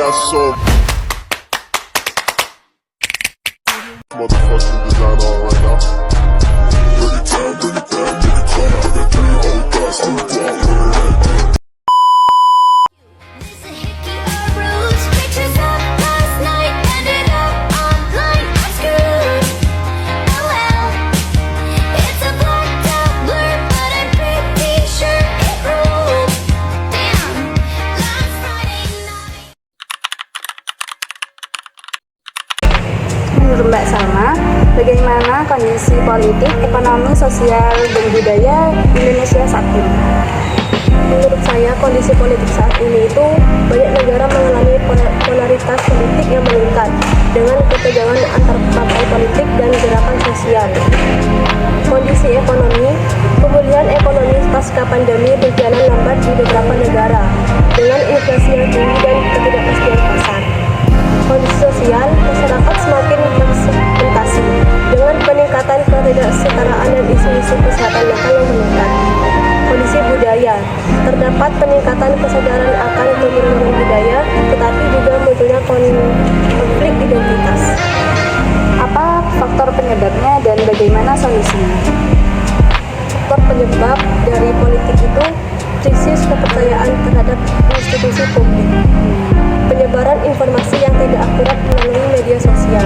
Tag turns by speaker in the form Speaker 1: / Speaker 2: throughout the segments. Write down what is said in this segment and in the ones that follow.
Speaker 1: got so motherfucking design on right now. Bring it down, bring it down, bring it down. I got 3 old thoughts to walk with it.
Speaker 2: Menurut Mbak Salma, bagaimana kondisi politik, ekonomi, sosial, dan budaya Indonesia saat ini?
Speaker 3: Menurut saya, kondisi politik saat ini itu banyak negara mengalami polaritas politik yang meningkat dengan ketegangan antar partai politik dan gerakan sosial. Kondisi ekonomi, pemulihan ekonomi pasca pandemi berjalan lambat di beberapa negara dengan inflasi yang tinggi dan ketidakpastian pasar. Kondisi sosial, masyarakat semakin fragmentasi dengan peningkatan ketidaksetaraan dan isu-isu kesehatan lokal yang meningkat. Kondisi budaya, terdapat peningkatan kesadaran akan keberagaman budaya, tetapi juga munculnya konflik identitas.
Speaker 2: Apa faktor penyebabnya dan bagaimana solusinya?
Speaker 3: Faktor penyebab dari politik itu krisis kepercayaan terhadap institusi publik, penyebaran informasi yang tidak akurat melalui media sosial.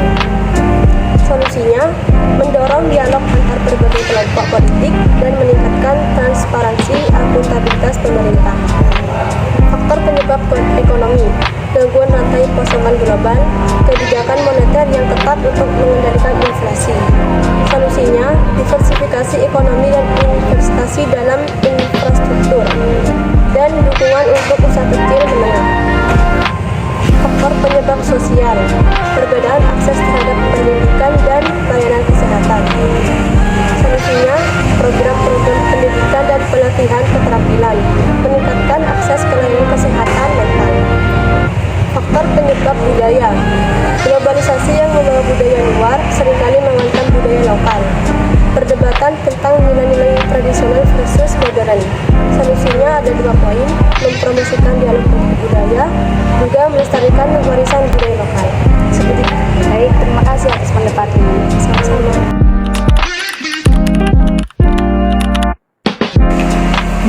Speaker 3: Solusinya, mendorong dialog antar berbagai kelompok politik dan meningkatkan transparansi akuntabilitas pemerintah. Faktor penyebab ekonomi, gangguan rantai pasokan global, kebijakan moneter yang ketat untuk mengendalikan inflasi. Solusinya, diversifikasi ekonomi dan investasi dalam infrastruktur, dan dukungan untuk usaha kecil menengah. Faktor penyebab sosial, perbedaan akses terhadap pendidikan dan layanan kesehatan. Solusinya, program-program pendidikan dan pelatihan keterampilan, meningkatkan akses ke layanan kesehatan mental. Faktor penyebab budaya, globalisasi yang membawa budaya luar seringkali mengancam budaya lokal. Perdebatan tentang nilai-nilai tradisional versus modern. Solusinya ada 2 poin, mempromosikan dialog budaya, juga melestarikan warisan budaya lokal. Seperti itu.
Speaker 2: Baik, terima kasih atas pendapatnya.
Speaker 3: Sama-sama.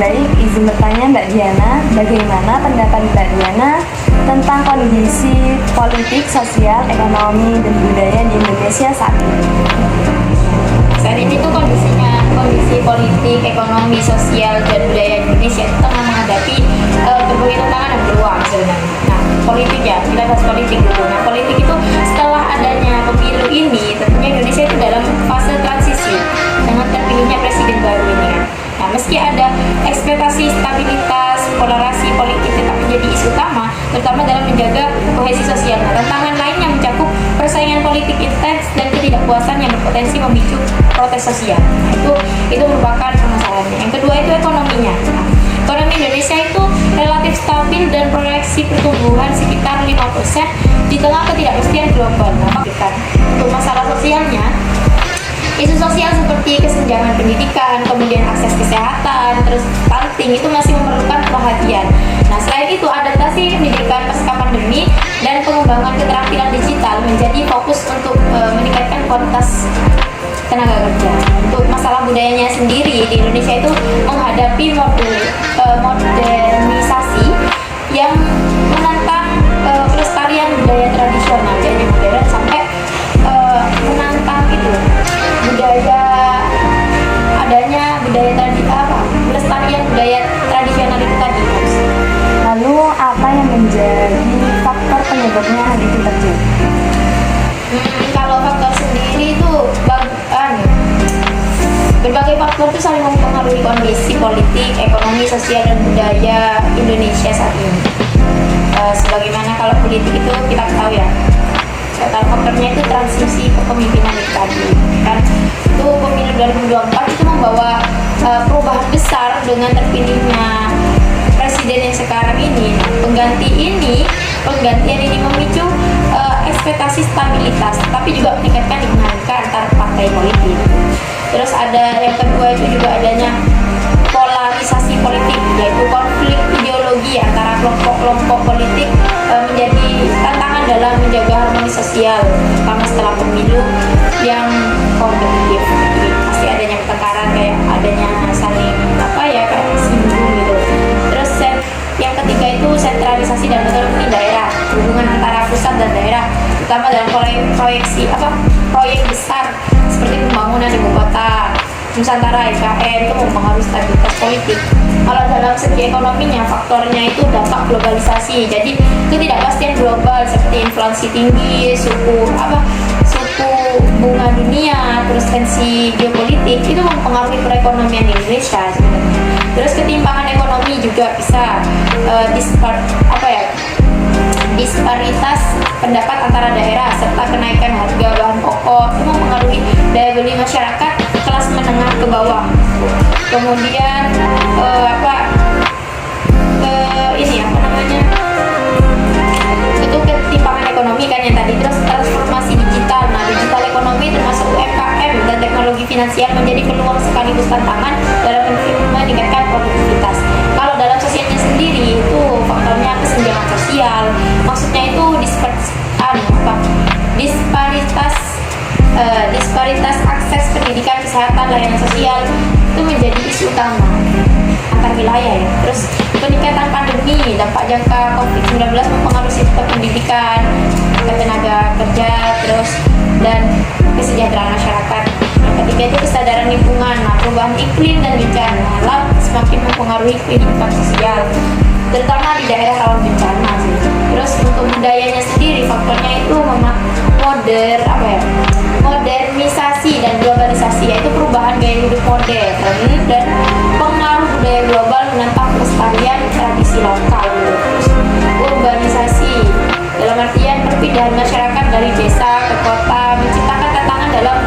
Speaker 4: Baik, izin bertanya Mbak Diana, bagaimana pendapat Mbak Diana tentang kondisi politik, sosial, ekonomi, dan budaya di Indonesia saat ini?
Speaker 5: Saat ini tuh kondisi politik, ekonomi, sosial, dan budaya Indonesia itu tengah menghadapi berbagai tantangan yang beruang sebenarnya. Nah, politik ya, kita bahas politik dulu. Nah, politik itu setelah adanya pemilu ini, tentunya Indonesia itu dalam fase transisi dengan terpilihnya presiden baru ini kan. Nah, meski ada ekspektasi stabilitas, polarasi politik tetap menjadi isu utama, terutama dalam menjaga kohesi sosial. Nah, tantangan lainnya mencakup persaingan politik intens dan ketidakpuasan yang berpotensi memicu protes sosial. Nah, itu merupakan permasalahannya. Yang kedua itu ekonominya. Nah, ekonomi Indonesia itu relatif stabil dan proyeksi pertumbuhan sekitar 5% di tengah ketidakpastian global. Nah, untuk masalah sosialnya, isu sosial seperti kesenjangan pendidikan, kemudian akses kesehatan, terus stunting itu masih memerlukan perhatian. Nah, selain itu adaptasi pendidikan pasca pandemi dan pengembangan keterampilan digital menjadi fokus untuk meningkatkan kualitas tenaga kerja. Untuk masalah budayanya sendiri di Indonesia itu menghadapi modernisasi yang menantang pelestarian budaya tradisional dari modern sampai menantang itu pelestarian budaya tradisional itu tadi.
Speaker 4: Lalu, apa yang menjadi faktor penyebabnya hal itu terjadi?
Speaker 5: Kalau faktor sendiri itu berbagai faktor itu saling mempengaruhi kondisi politik, ekonomi, sosial, dan budaya Indonesia saat ini. Sebagaimana kalau politik itu kita tahu ya, faktornya itu transisi kepemimpinan itu tadi kan. Itu pemilu 2024 itu membawa perubahan besar dengan terpilihnya presiden yang sekarang ini. Penggantian ini memicu ekspektasi stabilitas, tapi juga meningkatkan dinamika antar partai politik. Terus ada yang kedua itu juga adanya polarisasi politik, yaitu konflik ideologi antara kelompok-kelompok politik menjadi sosial, terutama setelah pemilu yang kompetitif. Jadi pasti adanya pertengkaran, kayak adanya saling kayak singgung gitu. Terus yang ketiga itu sentralisasi dan otonomi daerah, hubungan antara pusat dan daerah, terutama dalam proyek besar seperti pembangunan ibu kota Nusantara IKN itu mempengaruhi stabilitas politik. Kalau dalam segi ekonominya, faktornya itu dampak globalisasi. Jadi ketidakpastian global seperti inflasi tinggi, suku bunga dunia, terus tensi geopolitik itu mempengaruhi perekonomian Indonesia sebenarnya. Terus ketimpangan ekonomi juga bisa disparitas pendapat antara daerah serta kenaikan harga bahan pokok itu mempengaruhi daya beli masyarakat kelas menengah ke bawah. Kemudian itu ketimpangan ekonomi kan yang tadi. Terus transformasi digital. Nah, digital ekonomi termasuk UMKM dan teknologi finansial menjadi peluang sekaligus tantangan dalam meningkatkan produktivitas. Kalau dalam sosialnya sendiri itu faktornya kesenjangan sosial. Maksudnya itu disparitas akses pendidikan, kesehatan, layanan sosial itu menjadi isu utama antar wilayah ya. Terus peningkatan pandemi, dampak jangka COVID-19 mempengaruhi sistem pendidikan, tenaga kerja, terus dan kesejahteraan masyarakat. Yang ketiga itu kesadaran lingkungan. Nah, perubahan iklim dan bencana alam semakin mempengaruhi kehidupan sosial, terutama di daerah rawan bencana sih. Terus untuk budayanya sendiri, faktornya itu modernisasi dan globalisasi, yaitu perubahan gaya hidup modern dan pengaruh budaya global menentang pelestarian tradisi lokal. Terus urbanisasi dalam artian perpindahan masyarakat dari desa ke kota menciptakan tantangan dalam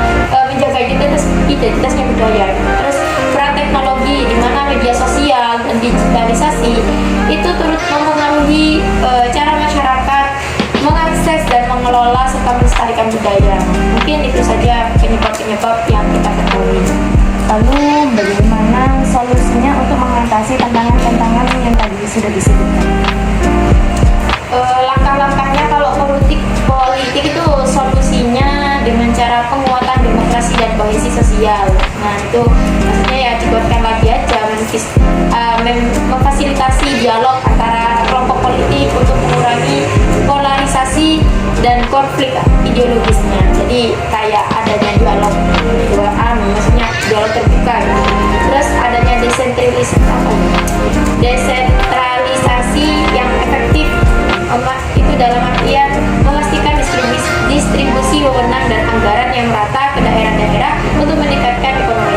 Speaker 5: menjaga identitasnya budaya. Terus peran teknologi di mana media sosial dan digitalisasi itu turut mempengaruhi cara masyarakat mengakses dan mengelola serta melestarikan budaya. Mungkin itu saja penyebab-penyebab yang kita ketahui.
Speaker 4: Lalu bagaimana solusinya untuk mengatasi tantangan-tantangan yang tadi sudah disebutkan?
Speaker 5: Langkah-langkahnya kalau politik itu solusinya dengan cara penguatan demokrasi dan kohesi sosial. Nah, itu maksudnya ya dibuatkan lagi aja memfasilitasi dialog antara kelompok politik untuk mengurangi polarisasi dan konflik ideologisnya. Jadi kayak adanya dialog maksudnya dialog terbuka gitu. Terus adanya desentralisasi yang efektif, itu dalam artian memastikan distribusi wewenang dan anggaran yang merata ke daerah-daerah untuk meningkatkan ekonomi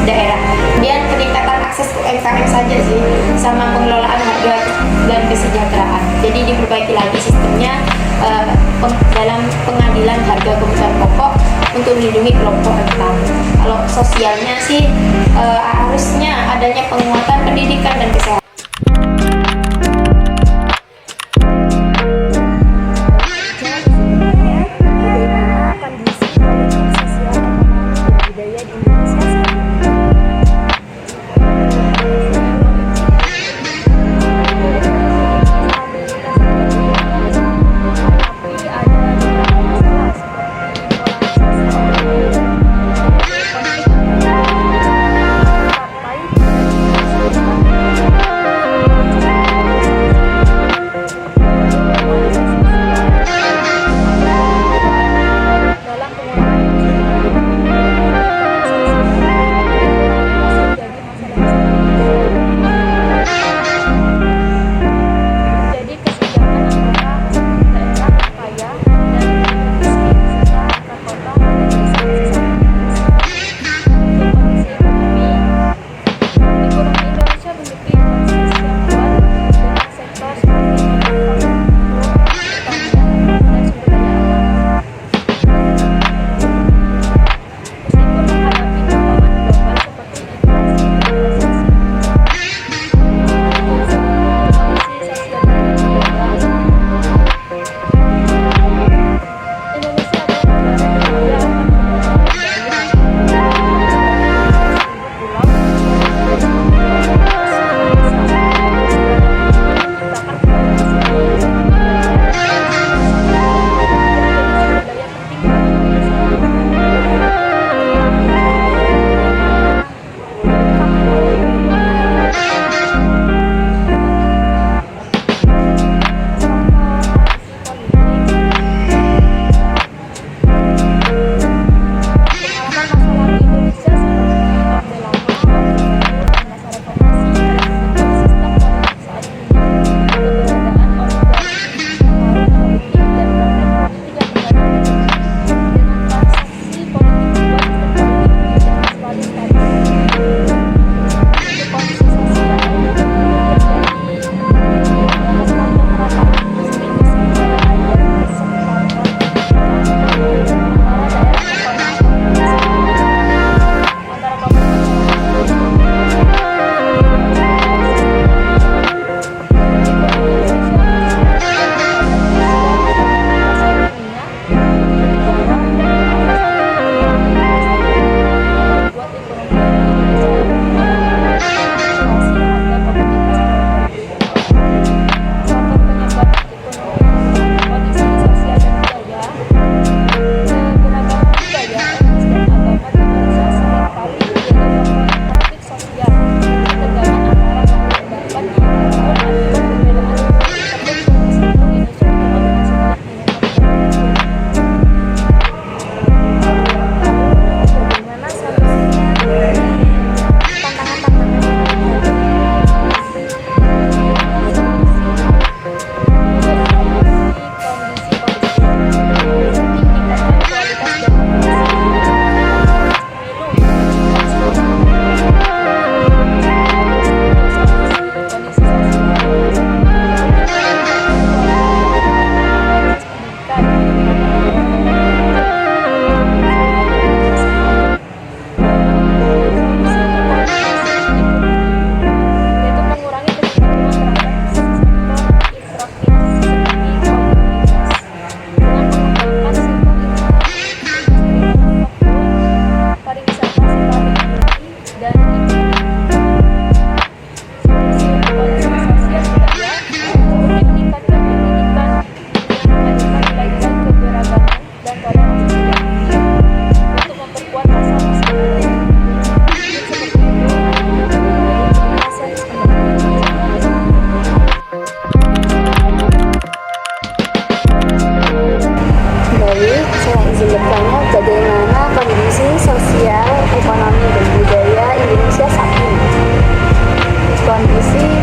Speaker 5: daerah. Dan peningkatan akses ke UMKM saja sih, sama pengelolaan harga dan kesejahteraan. Jadi diperbaiki lagi sistemnya dalam pengadilan harga kebutuhan pokok untuk melindungi kelompok rentan. Kalau sosialnya sih harusnya adanya penguatan pendidikan dan kesehatan.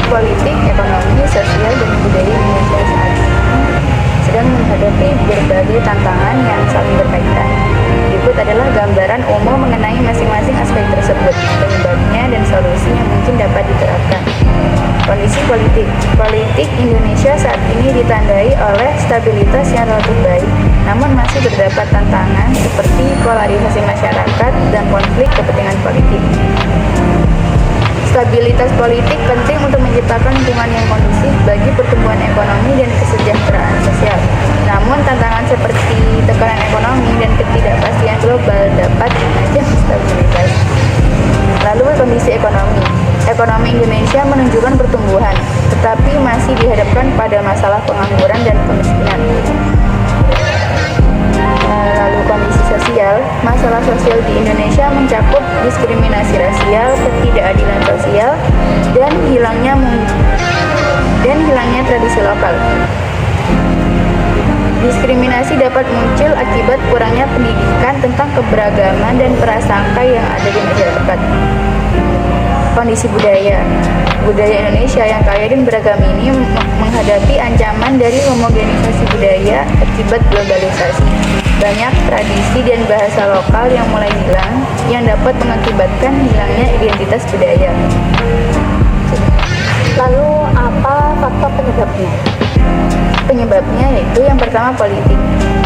Speaker 2: politik, ekonomi, sosial, dan budaya Indonesia saat ini sedang menghadapi berbagai tantangan yang saling berkaitan. Berikut adalah gambaran umum mengenai masing-masing aspek tersebut, penyebabnya dan solusi yang mungkin dapat diterapkan. Kondisi politik. Politik Indonesia saat ini ditandai oleh stabilitas yang relatif baik, namun masih terdapat tantangan seperti polarisasi masyarakat dan konflik kepentingan politik. Stabilitas politik penting untuk menciptakan lingkungan yang kondusif bagi pertumbuhan ekonomi dan kesejahteraan sosial. Namun tantangan seperti tekanan ekonomi dan ketidakpastian global dapat mengancam stabilitas. Lalu kondisi ekonomi. Ekonomi Indonesia menunjukkan pertumbuhan, tetapi masih dihadapkan pada masalah pengangguran dan kemiskinan. Lalu kondisi sosial. Masalah sosial di Indonesia mencakup diskriminasi rasial, ketidakadilan sosial, dan hilangnya tradisi lokal. Diskriminasi dapat muncul akibat kurangnya pendidikan tentang keberagaman dan prasangka yang ada di masyarakat. Kondisi budaya. Budaya Indonesia yang kaya dan beragam ini menghadapi ancaman dari homogenisasi budaya akibat globalisasi. Banyak tradisi dan bahasa lokal yang mulai hilang, yang dapat mengakibatkan hilangnya identitas budaya.
Speaker 3: Lalu apa faktor penyebabnya?
Speaker 2: Penyebabnya yaitu yang pertama politik,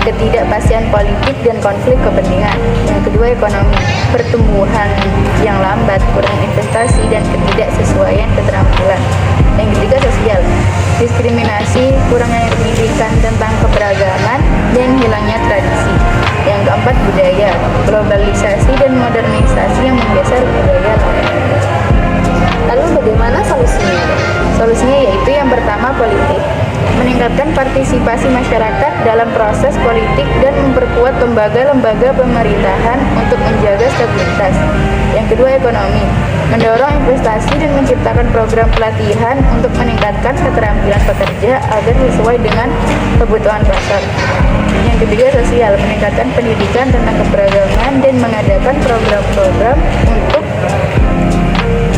Speaker 2: ketidakpastian politik dan konflik kepentingan. Yang kedua ekonomi, pertumbuhan yang lambat, kurang investasi dan ketidaksesuaian keterampilan. Yang ketiga sosial, diskriminasi, kurangnya pendidikan tentang keberagaman dan hilangnya tradisi. Yang keempat budaya, globalisasi dan modernisasi yang menggeser budaya.
Speaker 3: Lalu bagaimana solusinya?
Speaker 2: Solusinya yaitu yang pertama politik, meningkatkan partisipasi masyarakat dalam proses politik dan memperkuat lembaga-lembaga pemerintahan untuk menjaga stabilitas. Yang kedua ekonomi, mendorong investasi dan menciptakan program pelatihan untuk meningkatkan keterampilan pekerja agar sesuai dengan kebutuhan pasar. Yang ketiga sosial, meningkatkan pendidikan tentang keberagaman dan mengadakan program-program untuk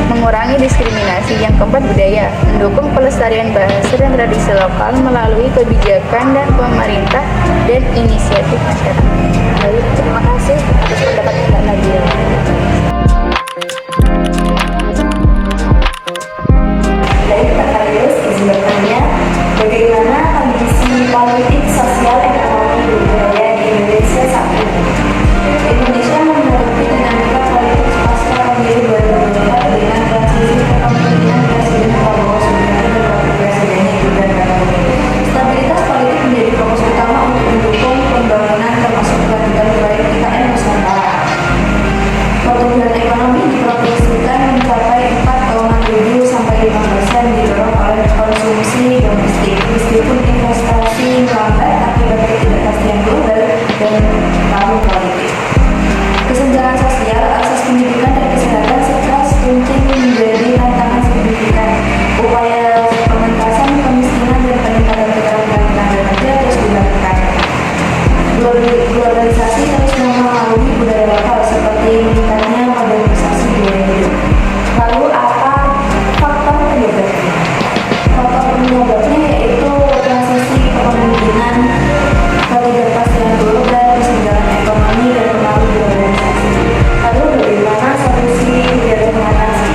Speaker 2: mengurangi diskriminasi. Yang keempat budaya, mendukung pelestarian bahasa dan tradisi lokal melalui kebijakan dan pemerintah dan inisiatif masyarakat.
Speaker 3: Baik, terima kasih atas pendapat Mbak Nadia.
Speaker 4: Baik, Pak Karius, izin bertanya, bagaimana kondisi politik, sosial, ekonomi, dan budaya di Indonesia saat ini? Indonesia menghadapi dinamika politik pasca pemilu 2024 dengan transisi kepemimpinan Presiden Prabowo Subianto dan Wakil Presidennya Gibran Rakabuming. Stabilitas politik menjadi fokus utama untuk mendukung pembangunan termasuk kelanjutan proyek IKN Nusantara. Pertumbuhan ekonomi diproyeksikan mencapai 4,7 sampai 5% didorong oleh konsumsi domestik. Meskipun investasi melambat akibat ketidakpastian global dan tahun politik. Kesenjangan sosial, akses pendidikan dan kesehatan serta stunting menjadi tantangan signifikan. Upaya pengentasan kemiskinan dan peningkatan keterampilan tenaga kerja terus dilakukan. Globalisasi terus mempengaruhi budaya lokal seperti meningkatnya modernisasi gaya hidup. Lalu apa faktor penyebabnya? Faktor penyebabnya yaitu transisi kepemimpinan, ketidakpastian global, kesenjangan ekonomi dan pengaruh globalisasi. Lalu bagaimana solusi dialog mengatasi?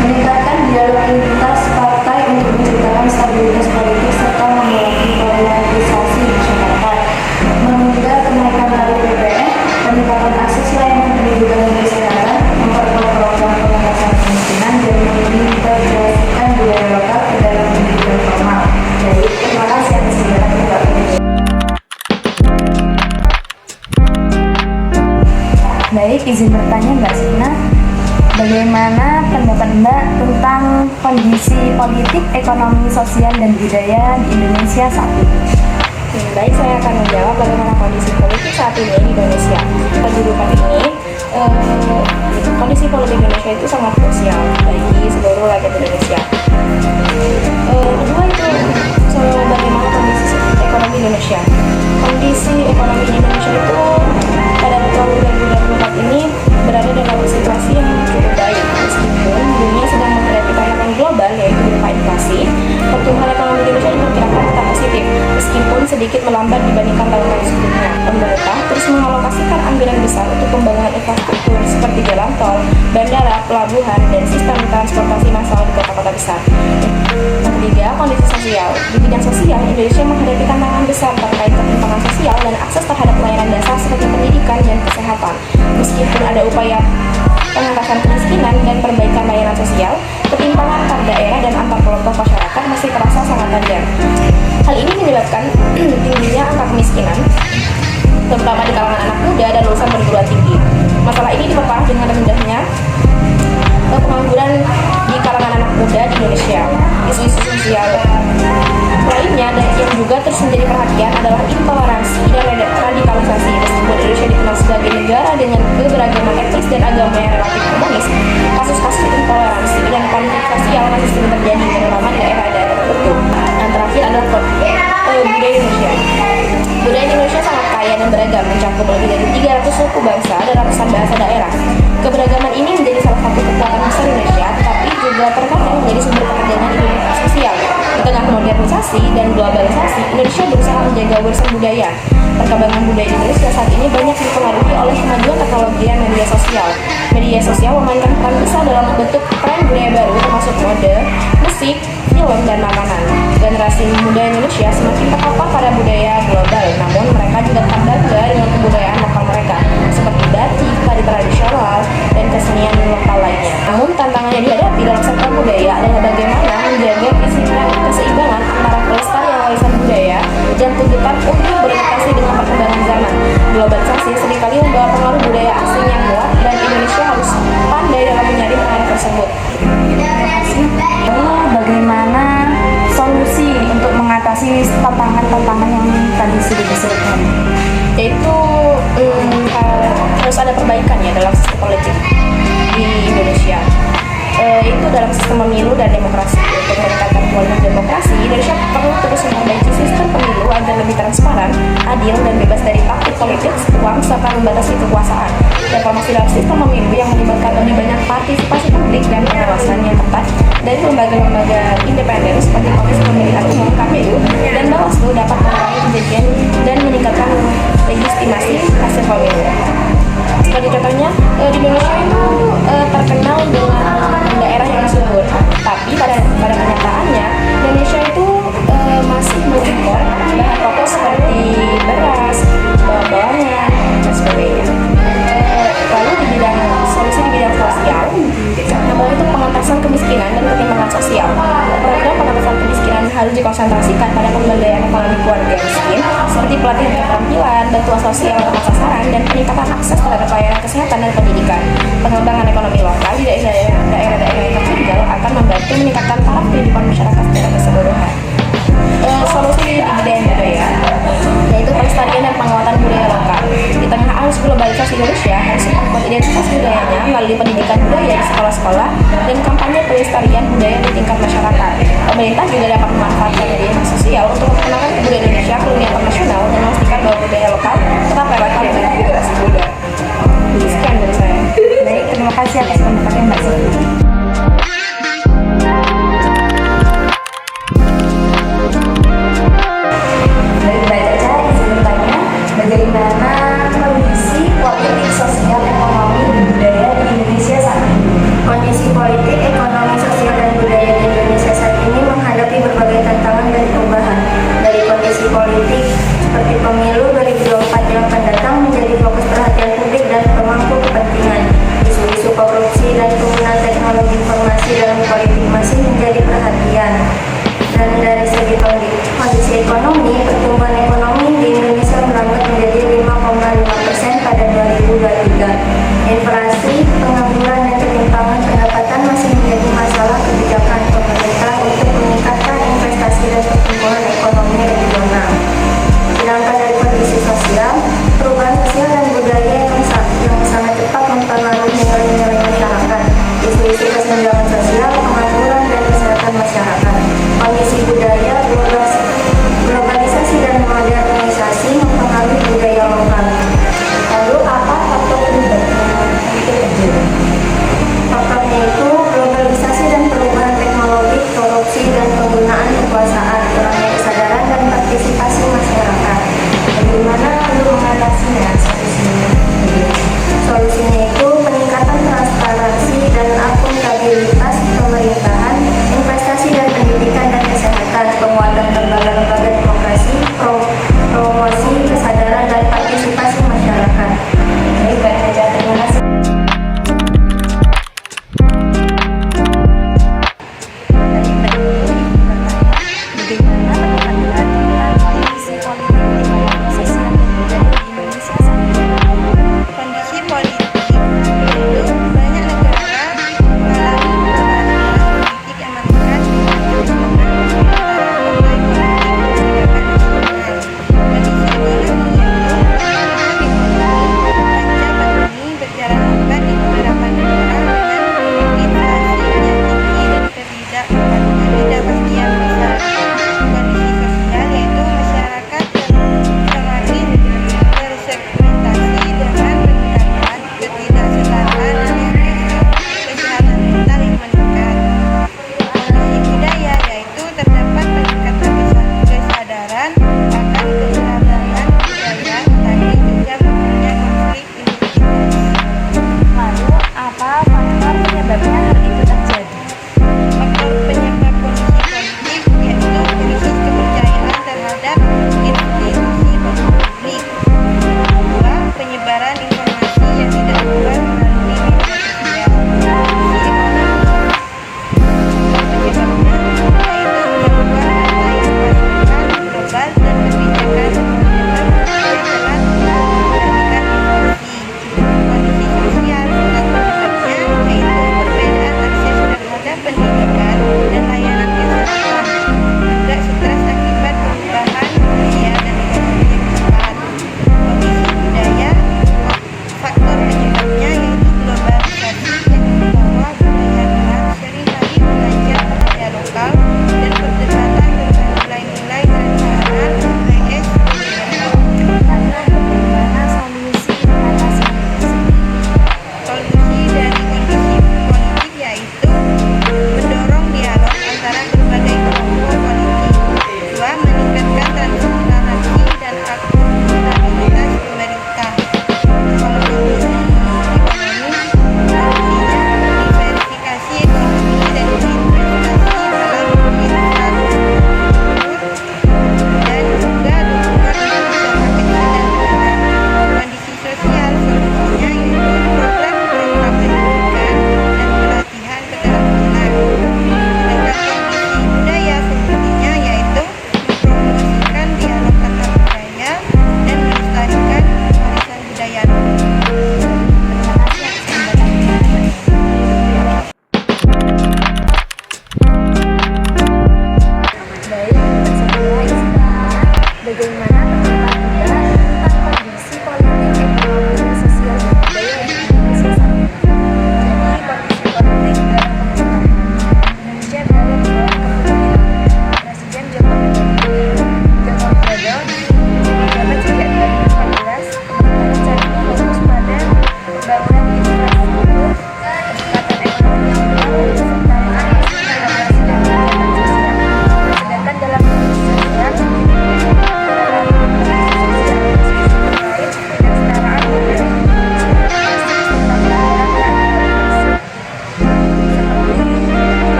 Speaker 4: Meningkatkan dialog lintas partai untuk menciptakan stabilitas politik serta mengurangi polarisasi masyarakat. Menunda kenaikan tarif BPN, peningkatan akses layanan pendidikan dan kesehatan, memperkuat program pengentasan kemiskinan dan mengintegrasikan budaya lokal ke dalam pendidikan formal. Jadi, terima kasih atas penjelasan Mbak. Baik, izin bertanya Mbak Sina, bagaimana pendapat Mbak tentang kondisi politik, ekonomi, sosial, dan budaya di Indonesia saat ini?
Speaker 5: Baik, saya akan menjawab bagaimana kondisi politik saat ini di Indonesia. Pada judulkan ini, kondisi politik Indonesia itu sangat krusial bagi seluruh rakyat Indonesia. Kedua itu bagaimana kondisi ekonomi Indonesia. Kondisi ekonomi Indonesia itu pada tahun 2024 ini berada dalam situasi yang cukup baik meskipun dunia sedang menghadapi tantangan global yaitu
Speaker 6: sedikit melambat dibandingkan tahun-tahun sebelumnya. Pemerintah terus mengalokasikan anggaran besar untuk pembangunan infrastruktur seperti jalan tol, bandara, pelabuhan, dan sistem transportasi massal di kota-kota besar. Yang ketiga, kondisi sosial. Di bidang sosial, Indonesia menghadapi tantangan besar terkait ketimpangan sosial dan akses terhadap pelayanan dasar seperti pendidikan dan kesehatan. Meskipun ada upaya pengentasan kemiskinan dan perbaikan layanan sosial, ketimpangan antar daerah dan antar kelompok masyarakat masih terasa sangat tajam. Hal ini menyebabkan tingginya angka kemiskinan, terutama di kalangan anak muda dan lulusan perguruan tinggi. Masalah ini diperparah dengan rendahnya pengangguran di kalangan anak muda di Indonesia. Isu-isu sosial lainnya yang juga terus menjadi perhatian adalah intoleransi dan radikalisasi. Meskipun Indonesia dikenal sebagai negara dengan keberagaman etnis dan agama yang relatif harmonis, kasus-kasus intoleransi dan konflik sosial masih sering terjadi, terutama di daerah-daerah tertentu. Yang terakhir adalah budaya Indonesia. Budaya Indonesia sangat kaya dan beragam, mencakup lebih dari 300 suku bangsa dan ratusan bahasa daerah. Keberagaman ini menjadi salah satu kekuatan besar Indonesia, tetapi juga terkadang menjadi sumber ketegangan identitas sosial. Di tengah modernisasi dan globalisasi, Indonesia berusaha menjaga warisan budaya. Perkembangan budaya Indonesia saat ini banyak dipengaruhi oleh kemajuan teknologi dan media sosial. Media sosial memainkan peran besar dalam membentuk tren budaya baru, termasuk mode, musik, film, dan makanan. Generasi muda Indonesia semakin terpapar pada budaya global, namun mereka juga tetap bangga dengan kebudayaan lokal mereka, seperti batik, tari tradisional, dan kesenian lokal lainnya. Namun tantangan yang dihadapi dalam sektor budaya adalah bagaimana menjaga keseimbangan antara pelestarian warisan budaya dan tuntutan untuk beradaptasi dengan perkembangan zaman. Globalisasi seringkali membawa pengaruh budaya asing yang kuat, dan Indonesia harus pandai dalam menyaring pengaruh tersebut.
Speaker 4: Bagaimana solusi untuk mengatasi tantangan-tantangan yang tadi sudah disebutkan?
Speaker 6: Yaitu harus ada perbaikan ya dalam sistem politik di Indonesia. Itu dalam sistem pemilu dan demokrasi. Untuk meningkatkan kualitas demokrasi, Indonesia perlu terus memperbaiki sistem pemilu agar lebih transparan, adil, dan bebas dari praktik politik, uang, serta membatasi kekuasaan. Reformasi dalam sistem pemilu yang melibatkan lebih banyak partisipasi publik dan pengawasan yang ketat dari lembaga-lembaga independen seperti Komisi Pemilihan Umum (KPU) dan Bawaslu dapat mengurangi kejadian dan meningkatkan legitimasi hasil pemilu. Sebagai contohnya, di Indonesia itu terkenal dengan daerah yang subur, tapi pada kenyataannya Indonesia itu masih mengimpor bahan pokok seperti beras, bawang-bawangan, dan sebagainya. Lalu di bidang solusi di bidang sosial, namanya itu pengentasan kemiskinan dan ketimpangan sosial. Program pengentasan kemiskinan harus dikonsentrasikan pada pemberdayaan ekonomi keluarga miskin, seperti pelatihan keterampilan, bantuan sosial tepat sasaran, dan peningkatan akses terhadap layanan kesehatan dan pendidikan. Pengembangan ekonomi lokal di daerah-daerah yang tertinggal akan membantu meningkatkan taraf kehidupan masyarakat secara keseluruhan. Solusi di bidang budaya, yaitu pelestarian dan penguatan budaya lokal. Di tengah arus globalisasi, Indonesia harus memperkuat identitas budayanya melalui pendidikan budaya di sekolah-sekolah dan kampanye pelestarian budaya di tingkat masyarakat. Pemerintah juga dapat memanfaatkan media sosial untuk memperkenalkan budaya Indonesia ke dunia internasional dan memastikan bahwa budaya lokal tetap relevan dengan generasi muda. Sekian dari saya.
Speaker 4: Baik, terima kasih atas pendapatnya Mbak Siti. Bagaimana kondisi politik, sosial, ekonomi, dan budaya di Indonesia saat ini? Kondisi politik, ekonomi, sosial, dan budaya di Indonesia saat ini menghadapi berbagai tantangan dan perubahan. Dari kondisi politik seperti pemilu 2024 yang akan datang menjadi fokus perhatian publik dan pemangku kepentingan. Isu-isu korupsi dan penggunaan teknologi informasi dalam politik masih menjadi perhatian. Dan dari segi kondisi ekonomi, pertumbuhan ekonomi di Indonesia melambat menjadi 5,5% pada 2023. Inflasi, pengangguran, dan ketimpangan pendapatan masih menjadi masalah kebijakan pemerintah untuk meningkatkan investasi dan pertumbuhan ekonomi regional. Sedangkan dari kondisi sosial, perubahan sosial dan budaya yang sangat cepat mempengaruhi nilai-nilai masyarakat, isu-isu kesenjangan sosial, pengangguran, dan kesehatan masyarakat.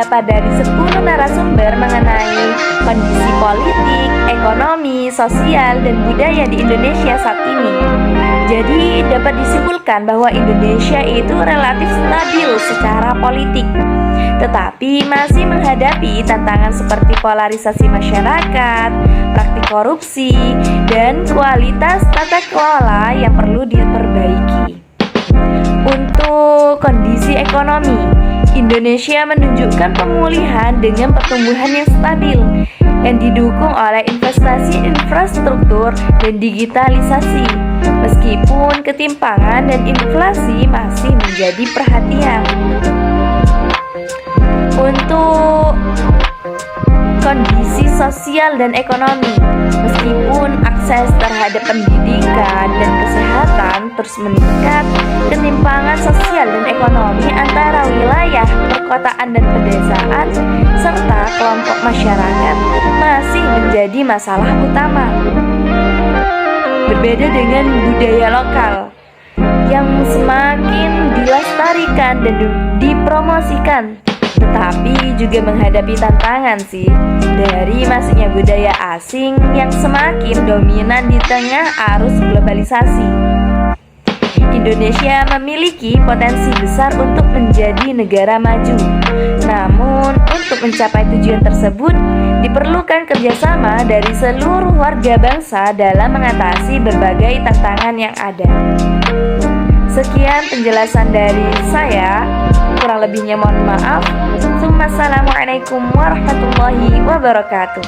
Speaker 7: beberapa dari 10 narasumber mengenai kondisi politik, ekonomi, sosial, dan budaya di Indonesia saat ini. Jadi dapat disimpulkan bahwa Indonesia itu relatif stabil secara politik, tetapi masih menghadapi tantangan seperti polarisasi masyarakat, praktik korupsi, dan kualitas tata kelola yang perlu diperbaiki. Untuk kondisi ekonomi, Indonesia menunjukkan pemulihan dengan pertumbuhan yang stabil yang didukung oleh investasi infrastruktur dan digitalisasi, meskipun ketimpangan dan inflasi masih menjadi perhatian. Untuk kondisi sosial dan ekonomi, meskipun akses terhadap pendidikan dan kesehatan terus meningkat, ketimpangan sosial dan ekonomi antara wilayah perkotaan dan pedesaan serta kelompok masyarakat masih menjadi masalah utama. Berbeda dengan budaya lokal yang semakin dilestarikan dan dipromosikan, tetapi juga menghadapi tantangan sih dari masuknya budaya asing yang semakin dominan di tengah arus globalisasi. Indonesia memiliki potensi besar untuk menjadi negara maju. Namun, untuk mencapai tujuan tersebut, diperlukan kerjasama dari seluruh warga bangsa dalam mengatasi berbagai tantangan yang ada. Sekian penjelasan dari saya, kurang lebihnya mohon maaf. Assalamualaikum warahmatullahi wabarakatuh.